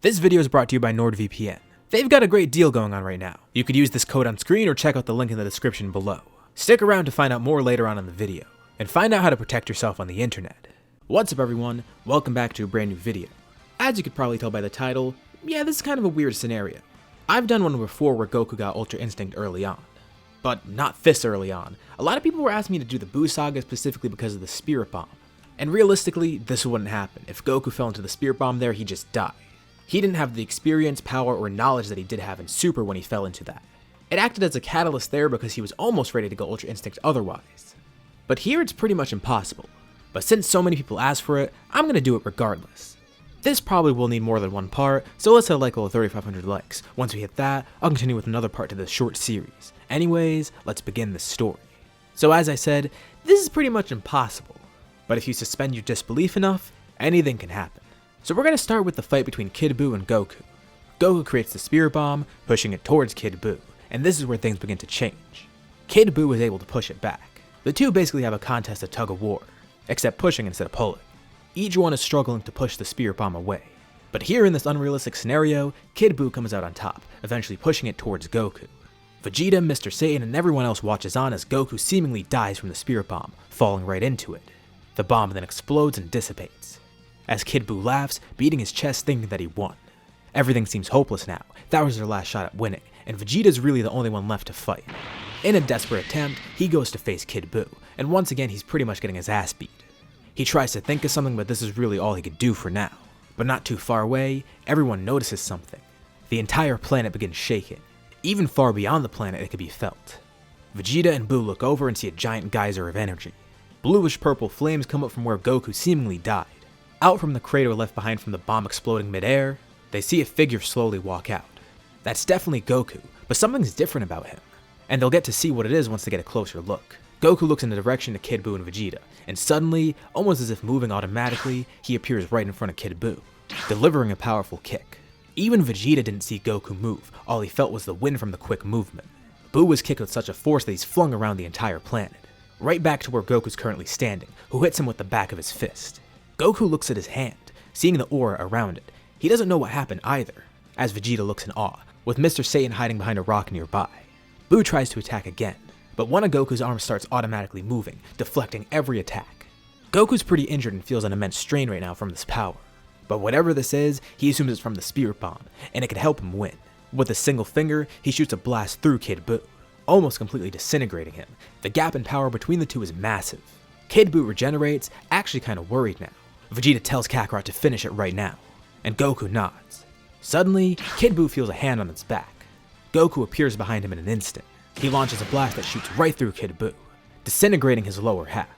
This video is brought to you by NordVPN. They've got a great deal going on right now. You could use this code on screen or check out the link in the description below. Stick around to find out more later on in the video, and find out how to protect yourself on the internet. What's up everyone, welcome back to a brand new video. As you could probably tell by the title, yeah, this is kind of a weird scenario. I've done one before where Goku got Ultra Instinct early on. But not this early on. A lot of people were asking me to do the BUU saga specifically because of the Spirit Bomb. And realistically, this wouldn't happen. If Goku fell into the Spirit Bomb there, he'd just die. He didn't have the experience, power, or knowledge that he did have in Super when he fell into that. It acted as a catalyst there because he was almost ready to go Ultra Instinct otherwise. But here it's pretty much impossible. But since so many people asked for it, I'm gonna do it regardless. This probably will need more than one part, so let's hit a like goal of 3,500 likes. Once we hit that, I'll continue with another part to this short series. Anyways, let's begin the story. So as I said, this is pretty much impossible. But if you suspend your disbelief enough, anything can happen. So we're gonna start with the fight between Kid BUU and Goku. Goku creates the Spirit Bomb, pushing it towards Kid BUU, and this is where things begin to change. Kid BUU is able to push it back. The two basically have a contest of tug of war, except pushing instead of pulling. Each one is struggling to push the Spirit Bomb away. But here in this unrealistic scenario, Kid BUU comes out on top, eventually pushing it towards Goku. Vegeta, Mr. Saiyan, and everyone else watches on as Goku seemingly dies from the Spirit Bomb, falling right into it. The bomb then explodes and dissipates. As Kid BUU laughs, beating his chest thinking that he won. Everything seems hopeless now, that was their last shot at winning, and Vegeta's really the only one left to fight. In a desperate attempt, he goes to face Kid BUU, and once again he's pretty much getting his ass beat. He tries to think of something, but this is really all he could do for now. But not too far away, everyone notices something. The entire planet begins shaking. Even far beyond the planet it could be felt. Vegeta and BUU look over and see a giant geyser of energy. Bluish purple flames come up from where Goku seemingly died. Out from the crater left behind from the bomb exploding midair, they see a figure slowly walk out. That's definitely Goku, but something's different about him. And they'll get to see what it is once they get a closer look. Goku looks in the direction of Kid BUU and Vegeta, and suddenly, almost as if moving automatically, he appears right in front of Kid BUU, delivering a powerful kick. Even Vegeta didn't see Goku move, all he felt was the wind from the quick movement. BUU was kicked with such a force that he's flung around the entire planet, right back to where Goku's currently standing, who hits him with the back of his fist. Goku looks at his hand, seeing the aura around it. He doesn't know what happened either, as Vegeta looks in awe, with Mr. Satan hiding behind a rock nearby. BUU tries to attack again, but one of Goku's arms starts automatically moving, deflecting every attack. Goku's pretty injured and feels an immense strain right now from this power. But whatever this is, he assumes it's from the Spirit Bomb, and it could help him win. With a single finger, he shoots a blast through Kid BUU, almost completely disintegrating him. The gap in power between the two is massive. Kid BUU regenerates, actually kinda worried now. Vegeta tells Kakarot to finish it right now, and Goku nods. Suddenly, Kid BUU feels a hand on its back. Goku appears behind him in an instant. He launches a blast that shoots right through Kid BUU, disintegrating his lower half.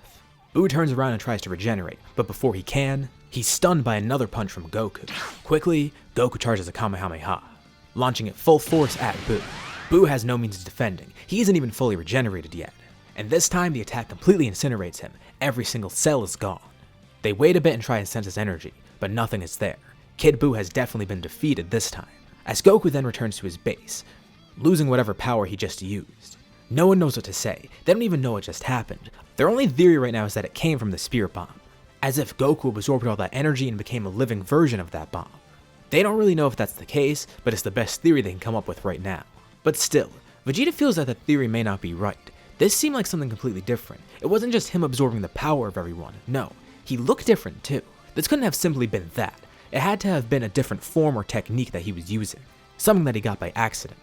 BUU turns around and tries to regenerate, but before he can, he's stunned by another punch from Goku. Quickly, Goku charges a Kamehameha, launching it full force at BUU. BUU has no means of defending, he isn't even fully regenerated yet. And this time the attack completely incinerates him, every single cell is gone. They wait a bit and try and sense his energy, but nothing is there. Kid BUU has definitely been defeated this time, as Goku then returns to his base, losing whatever power he just used. No one knows what to say, they don't even know what just happened. Their only theory right now is that it came from the Spirit Bomb, as if Goku absorbed all that energy and became a living version of that bomb. They don't really know if that's the case, but it's the best theory they can come up with right now. But still, Vegeta feels that the theory may not be right. This seemed like something completely different. It wasn't just him absorbing the power of everyone, no, he looked different too. This couldn't have simply been that. It had to have been a different form or technique that he was using, something that he got by accident.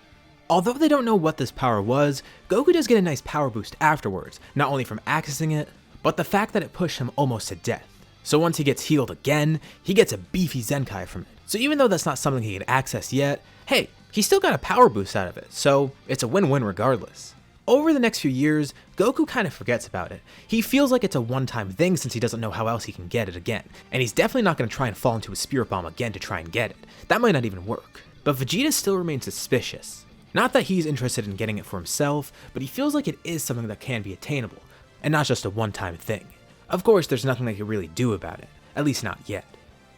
Although they don't know what this power was, Goku does get a nice power boost afterwards, not only from accessing it, but the fact that it pushed him almost to death. So once he gets healed again, he gets a beefy Zenkai from it. So even though that's not something he can access yet, hey, he still got a power boost out of it, so it's a win-win regardless. Over the next few years, Goku kind of forgets about it. He feels like it's a one-time thing since he doesn't know how else he can get it again, and he's definitely not going to try and fall into a Spirit Bomb again to try and get it. That might not even work. But Vegeta still remains suspicious. Not that he's interested in getting it for himself, but he feels like it is something that can be attainable, and not just a one-time thing. Of course, there's nothing they can really do about it, at least not yet.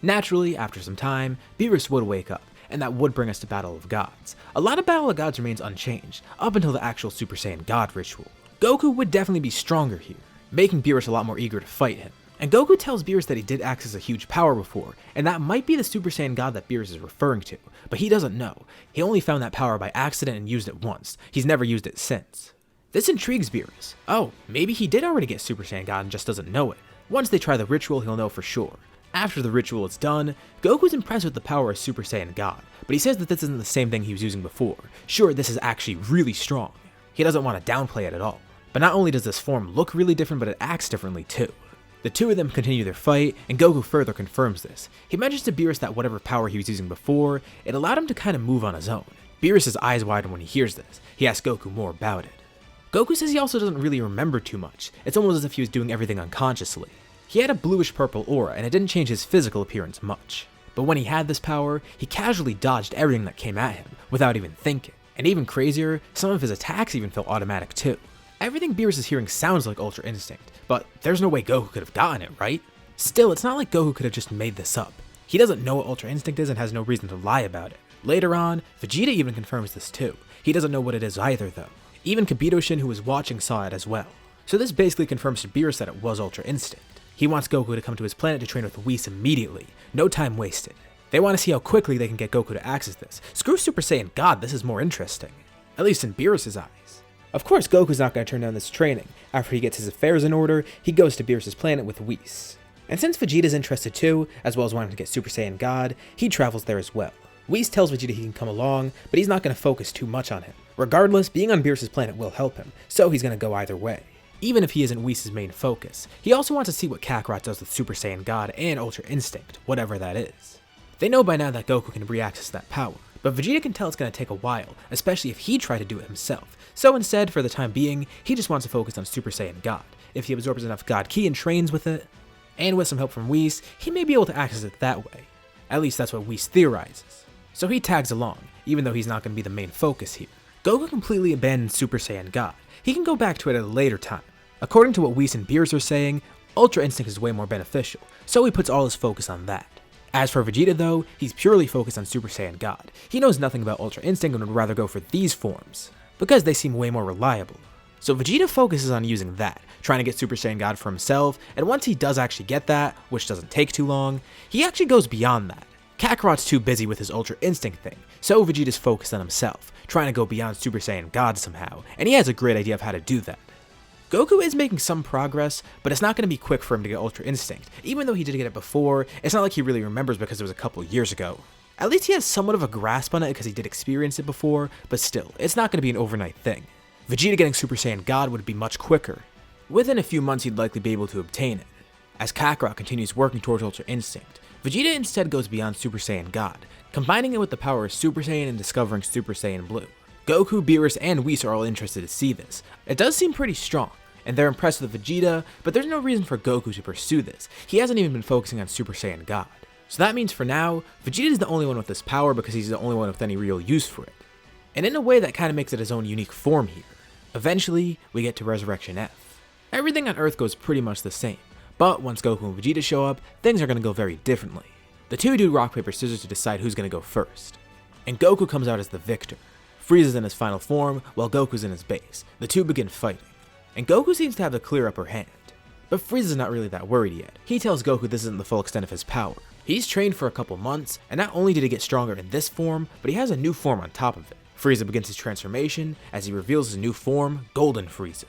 Naturally, after some time, Beerus would wake up, and that would bring us to Battle of Gods. A lot of Battle of Gods remains unchanged, up until the actual Super Saiyan God ritual. Goku would definitely be stronger here, making Beerus a lot more eager to fight him. And Goku tells Beerus that he did access a huge power before, and that might be the Super Saiyan God that Beerus is referring to, but he doesn't know. He only found that power by accident and used it once. He's never used it since. This intrigues Beerus. Oh, maybe he did already get Super Saiyan God and just doesn't know it. Once they try the ritual, he'll know for sure. After the ritual is done, Goku's impressed with the power of Super Saiyan God, but he says that this isn't the same thing he was using before. Sure, this is actually really strong. He doesn't want to downplay it at all. But not only does this form look really different, but it acts differently too. The two of them continue their fight, and Goku further confirms this. He mentions to Beerus that whatever power he was using before, it allowed him to kind of move on his own. Beerus' eyes widen when he hears this. He asks Goku more about it. Goku says he also doesn't really remember too much. It's almost as if he was doing everything unconsciously. He had a bluish-purple aura, and it didn't change his physical appearance much. But when he had this power, he casually dodged everything that came at him, without even thinking. And even crazier, some of his attacks even felt automatic too. Everything Beerus is hearing sounds like Ultra Instinct, but there's no way Goku could have gotten it, right? Still, it's not like Goku could have just made this up. He doesn't know what Ultra Instinct is and has no reason to lie about it. Later on, Vegeta even confirms this too. He doesn't know what it is either though. Even Kibito-shin, who was watching, saw it as well. So this basically confirms to Beerus that it was Ultra Instinct. He wants Goku to come to his planet to train with Whis immediately. No time wasted. They want to see how quickly they can get Goku to access this. Screw Super Saiyan God, this is more interesting. At least in Beerus' eyes. Of course, Goku's not going to turn down this training. After he gets his affairs in order, he goes to Beerus' planet with Whis. And since Vegeta's interested too, as well as wanting to get Super Saiyan God, he travels there as well. Whis tells Vegeta he can come along, but he's not going to focus too much on him. Regardless, being on Beerus' planet will help him, so he's going to go either way. Even if he isn't Whis' main focus, he also wants to see what Kakarot does with Super Saiyan God and Ultra Instinct, whatever that is. They know by now that Goku can re-access that power, but Vegeta can tell it's going to take a while, especially if he tried to do it himself. So instead, for the time being, he just wants to focus on Super Saiyan God. If he absorbs enough God Ki and trains with it, and with some help from Whis, he may be able to access it that way. At least that's what Whis theorizes. So he tags along, even though he's not going to be the main focus here. Goku completely abandons Super Saiyan God. He can go back to it at a later time. According to what Whis and Beerus are saying, Ultra Instinct is way more beneficial, so he puts all his focus on that. As for Vegeta though, he's purely focused on Super Saiyan God. He knows nothing about Ultra Instinct and would rather go for these forms, because they seem way more reliable. So Vegeta focuses on using that, trying to get Super Saiyan God for himself, and once he does actually get that, which doesn't take too long, he actually goes beyond that. Kakarot's too busy with his Ultra Instinct thing, so Vegeta's focused on himself, trying to go beyond Super Saiyan God somehow, and he has a great idea of how to do that. Goku is making some progress, but it's not going to be quick for him to get Ultra Instinct. Even though he did get it before, it's not like he really remembers because it was a couple years ago. At least he has somewhat of a grasp on it because he did experience it before, but still, it's not going to be an overnight thing. Vegeta getting Super Saiyan God would be much quicker. Within a few months he'd likely be able to obtain it. As Kakarot continues working towards Ultra Instinct, Vegeta instead goes beyond Super Saiyan God, combining it with the power of Super Saiyan and discovering Super Saiyan Blue. Goku, Beerus, and Whis are all interested to see this. It does seem pretty strong, and they're impressed with Vegeta, but there's no reason for Goku to pursue this. He hasn't even been focusing on Super Saiyan God. So that means for now, Vegeta is the only one with this power because he's the only one with any real use for it. And in a way that kind of makes it his own unique form here. Eventually, we get to Resurrection F. Everything on Earth goes pretty much the same, but once Goku and Vegeta show up, things are going to go very differently. The two do rock, paper, scissors to decide who's going to go first. And Goku comes out as the victor. Frieza's in his final form, while Goku's in his base. The two begin fighting, and Goku seems to have the clear upper hand. But Frieza's not really that worried yet. He tells Goku this isn't the full extent of his power. He's trained for a couple months, and not only did he get stronger in this form, but he has a new form on top of it. Frieza begins his transformation as he reveals his new form, Golden Frieza.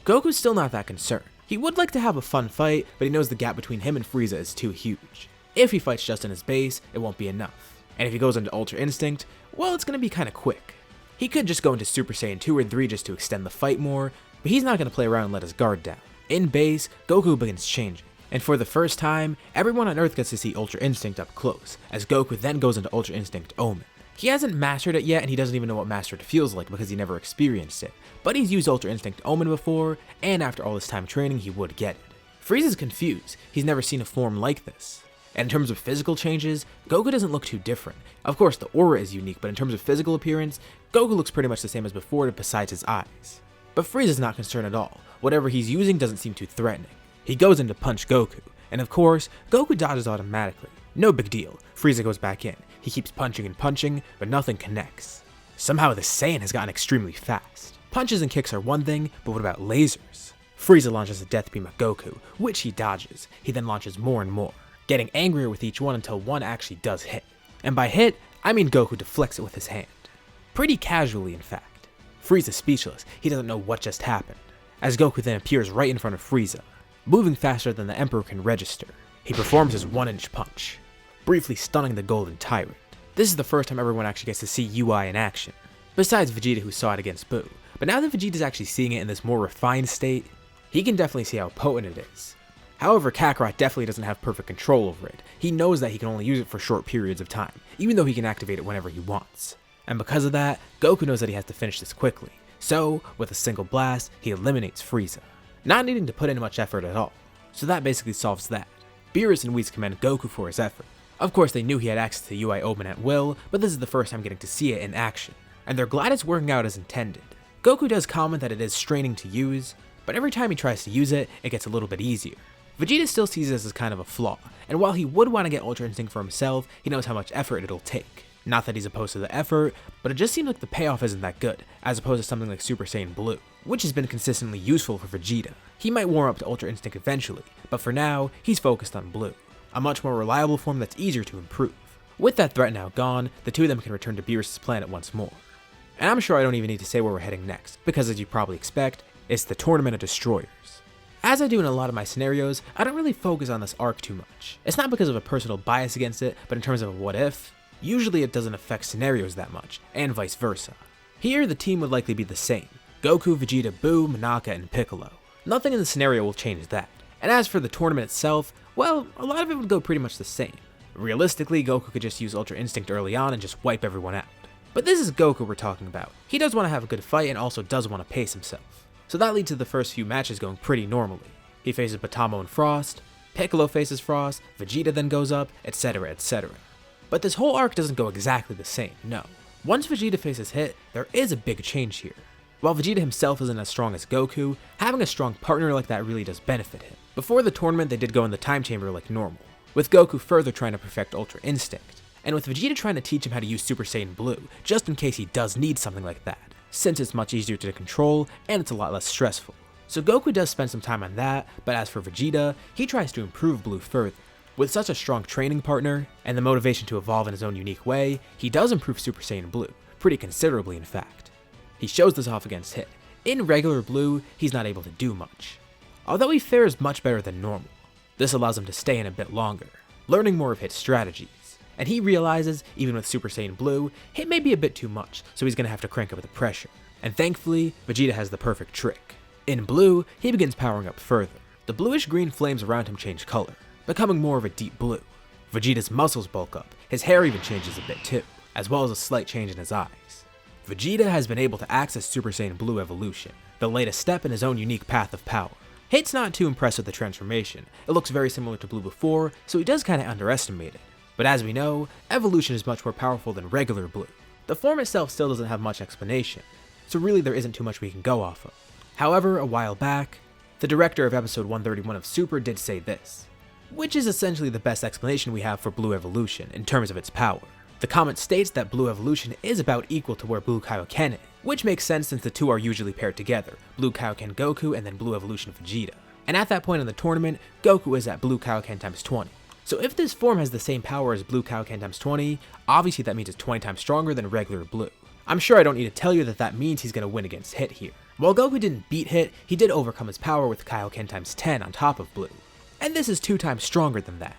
Goku's still not that concerned. He would like to have a fun fight, but he knows the gap between him and Frieza is too huge. If he fights just in his base, it won't be enough. And if he goes into Ultra Instinct, well, it's going to be kind of quick. He could just go into Super Saiyan 2 or 3 just to extend the fight more, but he's not going to play around and let his guard down. In base, Goku begins changing, and for the first time, everyone on Earth gets to see Ultra Instinct up close, as Goku then goes into Ultra Instinct Omen. He hasn't mastered it yet, and he doesn't even know what mastered feels like because he never experienced it, but he's used Ultra Instinct Omen before, and after all this time training, he would get it. Frieza's confused. He's never seen a form like this. And in terms of physical changes, Goku doesn't look too different. Of course, the aura is unique, but in terms of physical appearance, Goku looks pretty much the same as before besides his eyes. But Frieza's not concerned at all. Whatever he's using doesn't seem too threatening. He goes in to punch Goku, and of course, Goku dodges automatically. No big deal. Frieza goes back in. He keeps punching and punching, but nothing connects. Somehow the Saiyan has gotten extremely fast. Punches and kicks are one thing, but what about lasers? Frieza launches a death beam at Goku, which he dodges. He then launches more and more, getting angrier with each one until one actually does hit. And by hit, I mean Goku deflects it with his hand. Pretty casually, in fact. Frieza's speechless, he doesn't know what just happened, as Goku then appears right in front of Frieza, moving faster than the Emperor can register. He performs his 1-inch punch, briefly stunning the Golden Tyrant. This is the first time everyone actually gets to see UI in action, besides Vegeta who saw it against BUU. But now that Vegeta's actually seeing it in this more refined state, he can definitely see how potent it is. However, Kakarot definitely doesn't have perfect control over it. He knows that he can only use it for short periods of time, even though he can activate it whenever he wants. And because of that, Goku knows that he has to finish this quickly. So, with a single blast, he eliminates Frieza, not needing to put in much effort at all. So that basically solves that. Beerus and Whis commend Goku for his effort. Of course, they knew he had access to UI Open at will, but this is the first time getting to see it in action, and they're glad it's working out as intended. Goku does comment that it is straining to use, but every time he tries to use it, it gets a little bit easier. Vegeta still sees this as kind of a flaw, and while he would want to get Ultra Instinct for himself, he knows how much effort it'll take. Not that he's opposed to the effort, but it just seems like the payoff isn't that good, as opposed to something like Super Saiyan Blue, which has been consistently useful for Vegeta. He might warm up to Ultra Instinct eventually, but for now, he's focused on Blue, a much more reliable form that's easier to improve. With that threat now gone, the two of them can return to Beerus' planet once more. And I'm sure I don't even need to say where we're heading next, because as you probably expect, it's the Tournament of Destroyers. As I do in a lot of my scenarios, I don't really focus on this arc too much. It's not because of a personal bias against it, but in terms of a what if, usually it doesn't affect scenarios that much, and vice versa. Here, the team would likely be the same: Goku, Vegeta, BUU, Monaka, and Piccolo. Nothing in the scenario will change that. And as for the tournament itself, well, a lot of it would go pretty much the same. Realistically, Goku could just use Ultra Instinct early on and just wipe everyone out. But this is Goku we're talking about. He does want to have a good fight and also does want to pace himself. So that leads to the first few matches going pretty normally. He faces Batamo and Frost, Piccolo faces Frost, Vegeta then goes up, etc, etc. But this whole arc doesn't go exactly the same, no. Once Vegeta faces Hit, there is a big change here. While Vegeta himself isn't as strong as Goku, having a strong partner like that really does benefit him. Before the tournament they did go in the time chamber like normal, with Goku further trying to perfect Ultra Instinct, and with Vegeta trying to teach him how to use Super Saiyan Blue, just in case he does need something like that, since it's much easier to control and it's a lot less stressful. So Goku does spend some time on that, but as for Vegeta, he tries to improve Blue further. With such a strong training partner, and the motivation to evolve in his own unique way, he does improve Super Saiyan Blue, pretty considerably in fact. He shows this off against Hit. In regular Blue, he's not able to do much, although he fares much better than normal. This allows him to stay in a bit longer, learning more of Hit's strategies. And he realizes, even with Super Saiyan Blue, Hit may be a bit too much, so he's gonna have to crank up the pressure. And thankfully, Vegeta has the perfect trick. In Blue, he begins powering up further. The bluish-green flames around him change color, becoming more of a deep blue. Vegeta's muscles bulk up, his hair even changes a bit too, as well as a slight change in his eyes. Vegeta has been able to access Super Saiyan Blue evolution, the latest step in his own unique path of power. Hit's not too impressed with the transformation. It looks very similar to Blue before, so he does kinda underestimate it. But as we know, evolution is much more powerful than regular Blue. The form itself still doesn't have much explanation, so really there isn't too much we can go off of. However, a while back, the director of episode 131 of Super did say this, which is essentially the best explanation we have for Blue evolution in terms of its power. The comment states that Blue evolution is about equal to where Blue Kaioken is, which makes sense since the two are usually paired together, Blue Kaioken Goku and then Blue evolution Vegeta. And at that point in the tournament, Goku is at Blue Kaioken times 20. So if this form has the same power as Blue Kaioken times 20, obviously that means it's 20 times stronger than regular Blue. I'm sure I don't need to tell you that that means he's going to win against Hit here. While Goku didn't beat Hit, he did overcome his power with Kaioken times 10 on top of Blue. And this is 2 times stronger than that.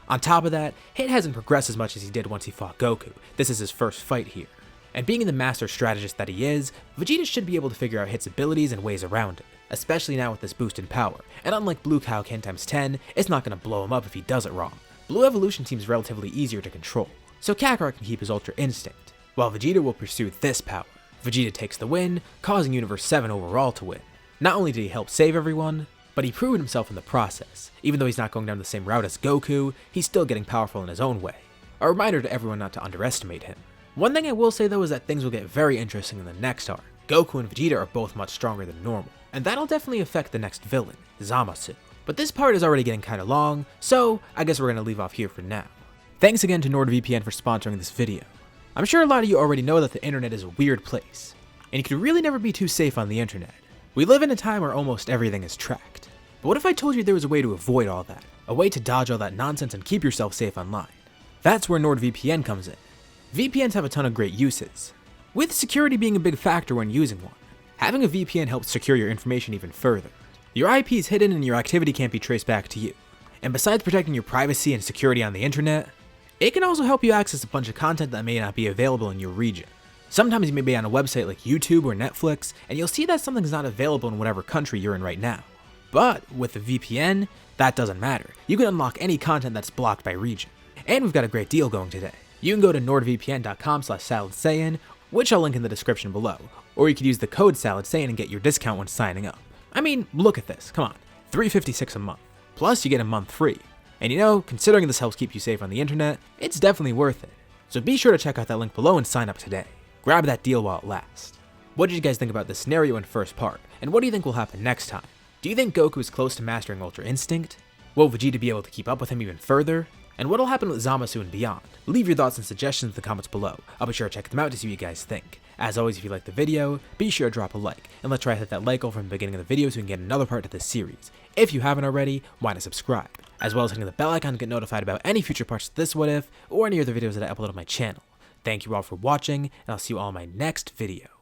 On top of that, Hit hasn't progressed as much as he did once he fought Goku. This is his first fight here. And being the master strategist that he is, Vegeta should be able to figure out Hit's abilities and ways around it, especially now with this boost in power. And unlike Blue Kaioken times 10, it's not going to blow him up if he does it wrong. Blue evolution seems relatively easier to control, so Kakarot can keep his Ultra Instinct, while Vegeta will pursue this power. Vegeta takes the win, causing Universe 7 overall to win. Not only did he help save everyone, but he proved himself in the process. Even though he's not going down the same route as Goku, he's still getting powerful in his own way. A reminder to everyone not to underestimate him. One thing I will say though is that things will get very interesting in the next arc. Goku and Vegeta are both much stronger than normal, and that'll definitely affect the next villain, Zamasu. But this part is already getting kinda long, so I guess we're gonna leave off here for now. Thanks again to NordVPN for sponsoring this video. I'm sure a lot of you already know that the internet is a weird place, and you can really never be too safe on the internet. We live in a time where almost everything is tracked. But what if I told you there was a way to avoid all that? A way to dodge all that nonsense and keep yourself safe online? That's where NordVPN comes in. VPNs have a ton of great uses, with security being a big factor when using one. Having a VPN helps secure your information even further. Your IP is hidden and your activity can't be traced back to you. And besides protecting your privacy and security on the internet, it can also help you access a bunch of content that may not be available in your region. Sometimes you may be on a website like YouTube or Netflix, and you'll see that something's not available in whatever country you're in right now. But with a VPN, that doesn't matter. You can unlock any content that's blocked by region. And we've got a great deal going today. You can go to nordvpn.com/SaladSaiyan, which I'll link in the description below, or you could use the code SaladSaiyan and get your discount when signing up. I mean, look at this, come on, $3.56 a month. Plus you get a month free. And you know, considering this helps keep you safe on the internet, it's definitely worth it. So be sure to check out that link below and sign up today. Grab that deal while it lasts. What did you guys think about this scenario in first part? And what do you think will happen next time? Do you think Goku is close to mastering Ultra Instinct? Will Vegeta be able to keep up with him even further? And what'll happen with Zamasu and beyond? Leave your thoughts and suggestions in the comments below. I'll be sure to check them out to see what you guys think. As always, if you liked the video, be sure to drop a like, and let's try to hit that like goal from the beginning of the video so we can get another part to this series. If you haven't already, why not subscribe? As well as hitting the bell icon to get notified about any future parts of this What If, or any other videos that I upload on my channel. Thank you all for watching, and I'll see you all in my next video.